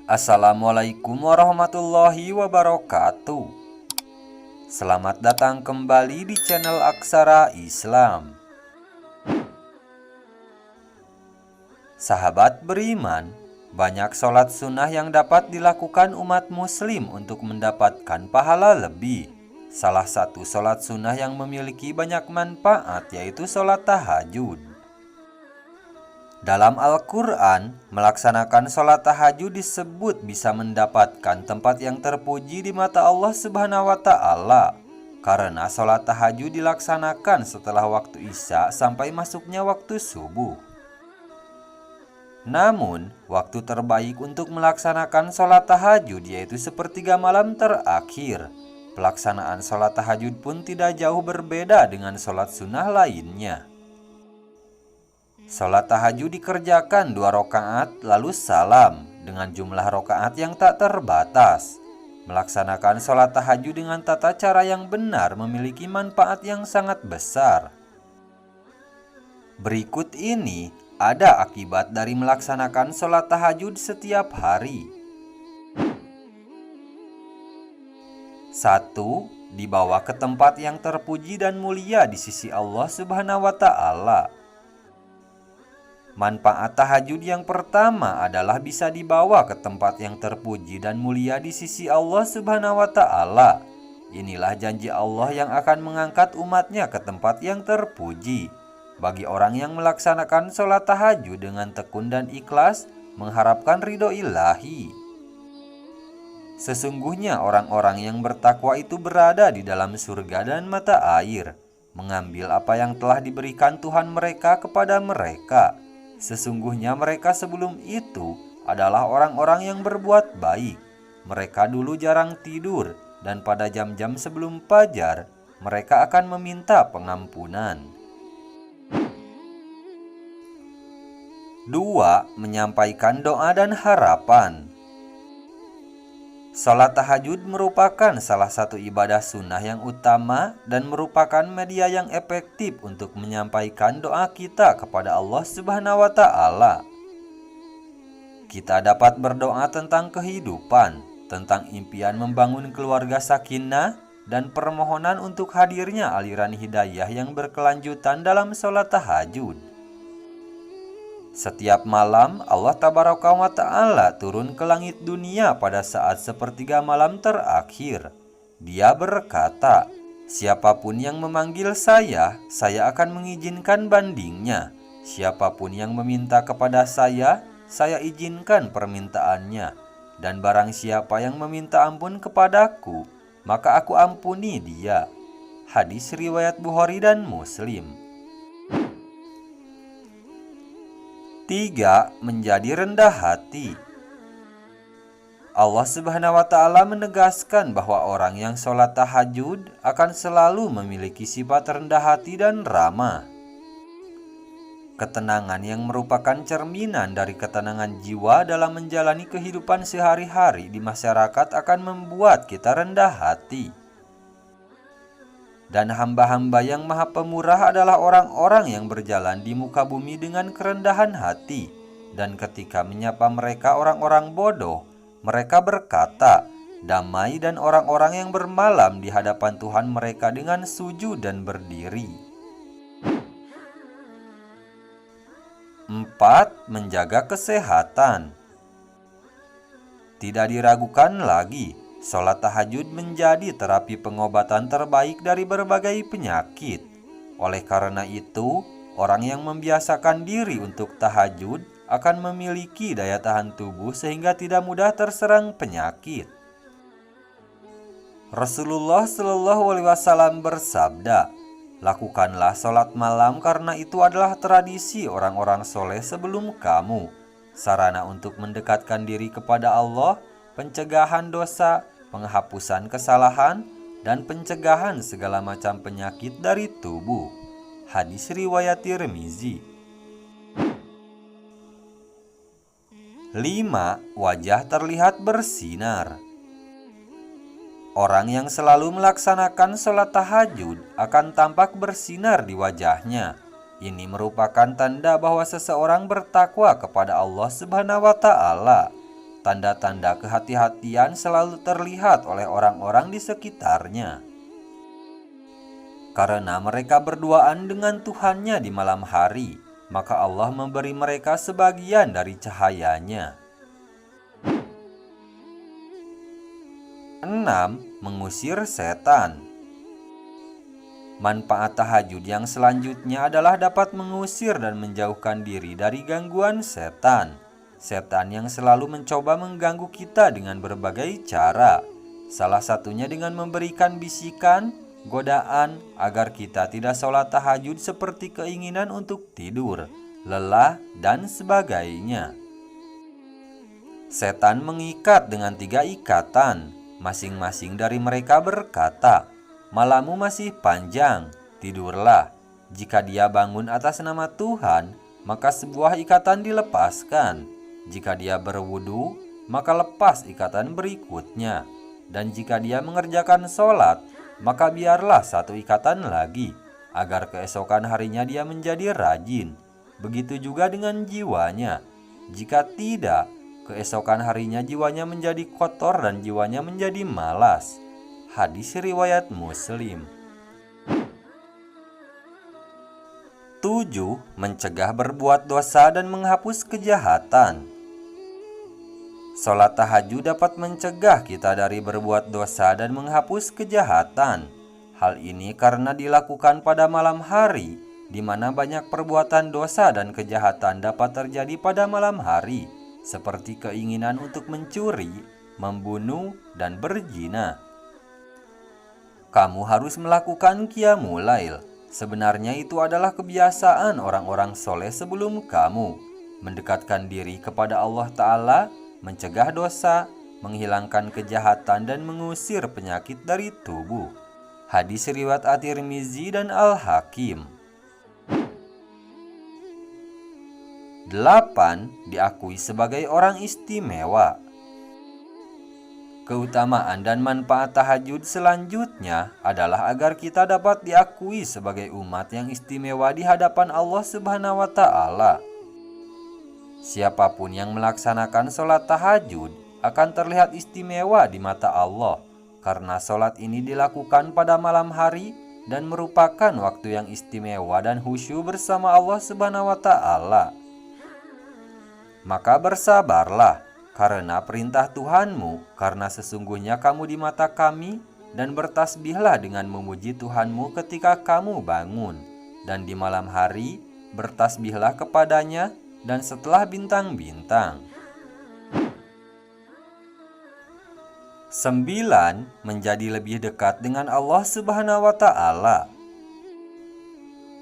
Assalamualaikum warahmatullahi wabarakatuh. Selamat datang kembali di channel Aksara Islam. Sahabat beriman, banyak sholat sunnah yang dapat dilakukan umat muslim untuk mendapatkan pahala lebih. Salah satu sholat sunnah yang memiliki banyak manfaat yaitu sholat tahajud. Dalam Al-Quran, melaksanakan sholat tahajud disebut bisa mendapatkan tempat yang terpuji di mata Allah Subhanahu wa Ta'ala, karena sholat tahajud dilaksanakan setelah waktu Isya sampai masuknya waktu subuh. Namun, waktu terbaik untuk melaksanakan sholat tahajud yaitu sepertiga malam terakhir. Pelaksanaan sholat tahajud pun tidak jauh berbeda dengan sholat sunnah lainnya. Sholat tahajud dikerjakan 2 rakaat lalu salam dengan jumlah rakaat yang tak terbatas. Melaksanakan sholat tahajud dengan tata cara yang benar memiliki manfaat yang sangat besar. Berikut ini ada akibat dari melaksanakan sholat tahajud setiap hari. 1. Dibawa ke tempat yang terpuji dan mulia di sisi Allah Subhanahu wa Ta'ala. Manfaat tahajud yang pertama adalah bisa dibawa ke tempat yang terpuji dan mulia di sisi Allah Subhanahu wa Ta'ala. Inilah janji Allah yang akan mengangkat umatnya ke tempat yang terpuji. Bagi orang yang melaksanakan sholat tahajud dengan tekun dan ikhlas, mengharapkan ridho ilahi. Sesungguhnya orang-orang yang bertakwa itu berada di dalam surga dan mata air, mengambil apa yang telah diberikan Tuhan mereka kepada mereka. Sesungguhnya mereka sebelum itu adalah orang-orang yang berbuat baik. Mereka dulu jarang tidur, dan pada jam-jam sebelum fajar, mereka akan meminta pengampunan. 2. Menyampaikan doa dan harapan. Salat tahajud merupakan salah satu ibadah sunnah yang utama dan merupakan media yang efektif untuk menyampaikan doa kita kepada Allah Subhanahu wa Ta'ala. Kita dapat berdoa tentang kehidupan, tentang impian membangun keluarga sakinah, dan permohonan untuk hadirnya aliran hidayah yang berkelanjutan dalam sholat tahajud. Setiap malam Allah Tabaraka wa Ta'ala turun ke langit dunia pada saat sepertiga malam terakhir. Dia berkata, "Siapapun yang memanggil saya akan mengizinkan bandingnya. Siapapun yang meminta kepada saya izinkan permintaannya. Dan barang siapa yang meminta ampun kepadaku, maka aku ampuni dia." Hadis riwayat Bukhari dan Muslim. 3. Menjadi rendah hati. Allah Subhanahu wa Ta'ala menegaskan bahwa orang yang sholat tahajud akan selalu memiliki sifat rendah hati dan ramah. Ketenangan yang merupakan cerminan dari ketenangan jiwa dalam menjalani kehidupan sehari-hari di masyarakat akan membuat kita rendah hati. Dan hamba-hamba yang maha pemurah adalah orang-orang yang berjalan di muka bumi dengan kerendahan hati. Dan ketika menyapa mereka orang-orang bodoh, mereka berkata, "Damai," dan orang-orang yang bermalam di hadapan Tuhan mereka dengan sujud dan berdiri. 4. Menjaga kesehatan. Tidak diragukan lagi, sholat tahajud menjadi terapi pengobatan terbaik dari berbagai penyakit. Oleh karena itu, orang yang membiasakan diri untuk tahajud akan memiliki daya tahan tubuh sehingga tidak mudah terserang penyakit. Rasulullah Shallallahu Alaihi Wasallam bersabda, "Lakukanlah sholat malam karena itu adalah tradisi orang-orang soleh sebelum kamu, sarana untuk mendekatkan diri kepada Allah, pencegahan dosa, penghapusan kesalahan, dan pencegahan segala macam penyakit dari tubuh." Hadis riwayat Tirmizi. 5. Wajah terlihat bersinar. Orang yang selalu melaksanakan sholat tahajud akan tampak bersinar di wajahnya. Ini merupakan tanda bahwa seseorang bertakwa kepada Allah Subhanahu wa Ta'ala. Tanda-tanda kehati-hatian selalu terlihat oleh orang-orang di sekitarnya, karena mereka berduaan dengan Tuhannya di malam hari, maka Allah memberi mereka sebagian dari cahayanya. 6. Mengusir setan. Manfaat tahajud yang selanjutnya adalah dapat mengusir dan menjauhkan diri dari gangguan setan. Setan yang selalu mencoba mengganggu kita dengan berbagai cara. Salah satunya dengan memberikan bisikan, godaan agar kita tidak sholat tahajud seperti keinginan untuk tidur, lelah, dan sebagainya. Setan mengikat dengan 3 ikatan. Masing-masing dari mereka berkata, "Malammu masih panjang, tidurlah. Jika dia bangun atas nama Tuhan, maka sebuah ikatan dilepaskan. Jika dia berwudu, maka lepas ikatan berikutnya. Dan jika dia mengerjakan sholat, maka biarlah 1 ikatan lagi, agar keesokan harinya dia menjadi rajin. Begitu juga dengan jiwanya. Jika tidak, keesokan harinya jiwanya menjadi kotor dan jiwanya menjadi malas." Hadis riwayat Muslim. 7. Mencegah berbuat dosa dan menghapus kejahatan. Sholat tahajud dapat mencegah kita dari berbuat dosa dan menghapus kejahatan. Hal ini karena dilakukan pada malam hari, di mana banyak perbuatan dosa dan kejahatan dapat terjadi pada malam hari, seperti keinginan untuk mencuri, membunuh, dan berzina. Kamu harus melakukan qiyamul lail. Sebenarnya itu adalah kebiasaan orang-orang soleh sebelum kamu. Mendekatkan diri kepada Allah Ta'ala, mencegah dosa, menghilangkan kejahatan, dan mengusir penyakit dari tubuh. Hadis riwayat At-Tirmizi dan Al-Hakim. 8. Diakui sebagai orang istimewa. Keutamaan dan manfaat tahajud selanjutnya adalah agar kita dapat diakui sebagai umat yang istimewa di hadapan Allah Subhanahu wa Ta'ala. Siapapun yang melaksanakan sholat tahajud akan terlihat istimewa di mata Allah, karena sholat ini dilakukan pada malam hari dan merupakan waktu yang istimewa dan khusyuk bersama Allah Subhanahu wa Ta'ala. Maka bersabarlah karena perintah Tuhanmu, karena sesungguhnya kamu di mata kami, dan bertasbihlah dengan memuji Tuhanmu ketika kamu bangun, dan di malam hari bertasbihlah kepadanya, dan setelah bintang-bintang. 9. Menjadi lebih dekat dengan Allah Subhanahu wa Ta'ala.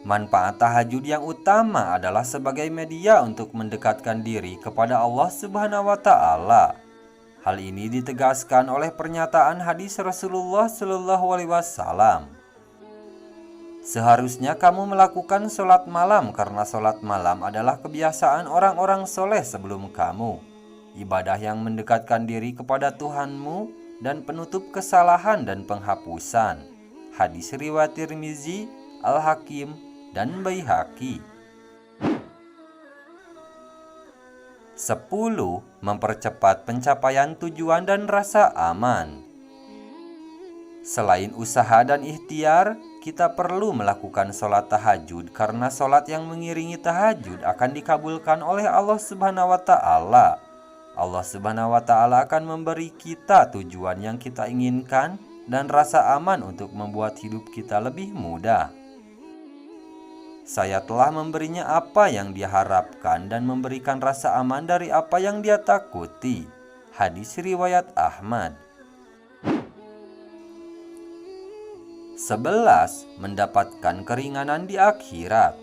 Manfaat tahajud yang utama adalah sebagai media untuk mendekatkan diri kepada Allah Subhanahu wa Ta'ala. Hal ini ditegaskan oleh pernyataan hadis Rasulullah Shallallahu alaihi wasallam. Seharusnya kamu melakukan sholat malam karena sholat malam adalah kebiasaan orang-orang soleh sebelum kamu. Ibadah yang mendekatkan diri kepada Tuhanmu dan penutup kesalahan dan penghapusan. Hadis riwayat Tirmizi, Al-Hakim, dan Baihaqi. 10. Mempercepat pencapaian tujuan dan rasa aman. Selain usaha dan ikhtiar, kita perlu melakukan sholat tahajud karena sholat yang mengiringi tahajud akan dikabulkan oleh Allah Subhanahu wa Ta'ala. Allah Subhanahu wa Ta'ala akan memberi kita tujuan yang kita inginkan dan rasa aman untuk membuat hidup kita lebih mudah. Saya telah memberinya apa yang dia harapkan dan memberikan rasa aman dari apa yang dia takuti. Hadis riwayat Ahmad. 11. Mendapatkan keringanan di akhirat.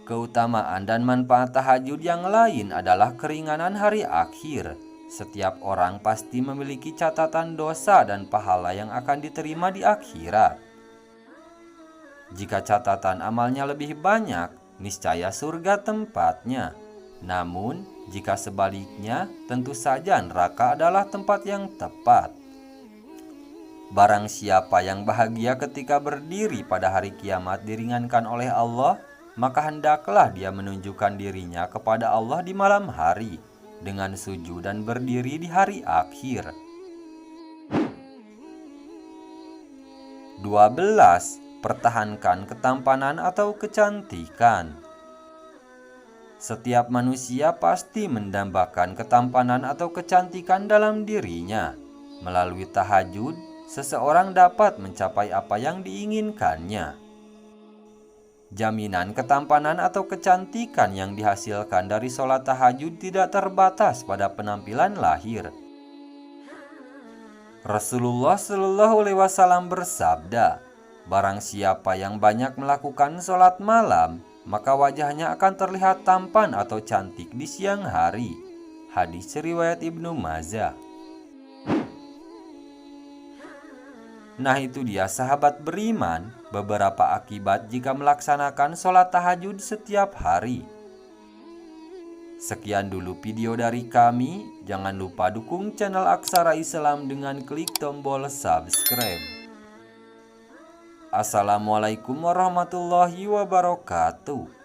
Keutamaan dan manfaat tahajud yang lain adalah keringanan hari akhir. Setiap orang pasti memiliki catatan dosa dan pahala yang akan diterima di akhirat. Jika catatan amalnya lebih banyak, niscaya surga tempatnya. Namun, jika sebaliknya, tentu saja neraka adalah tempat yang tepat. Barang siapa yang bahagia ketika berdiri pada hari kiamat diringankan oleh Allah, maka hendaklah dia menunjukkan dirinya kepada Allah di malam hari dengan sujud dan berdiri di hari akhir. 12. Pertahankan ketampanan atau kecantikan. Setiap manusia pasti mendambakan ketampanan atau kecantikan dalam dirinya. Melalui tahajud, seseorang dapat mencapai apa yang diinginkannya. Jaminan ketampanan atau kecantikan yang dihasilkan dari sholat tahajud tidak terbatas pada penampilan lahir. Rasulullah Shallallahu Alaihi Wasallam bersabda, "Barang siapa yang banyak melakukan sholat malam, maka wajahnya akan terlihat tampan atau cantik di siang hari." Hadis riwayat Ibnu Majah. Nah, itu dia sahabat beriman, beberapa akibat jika melaksanakan sholat tahajud setiap hari. Sekian dulu video dari kami. Jangan lupa dukung channel Aksara Islam dengan klik tombol subscribe. Assalamualaikum warahmatullahi wabarakatuh.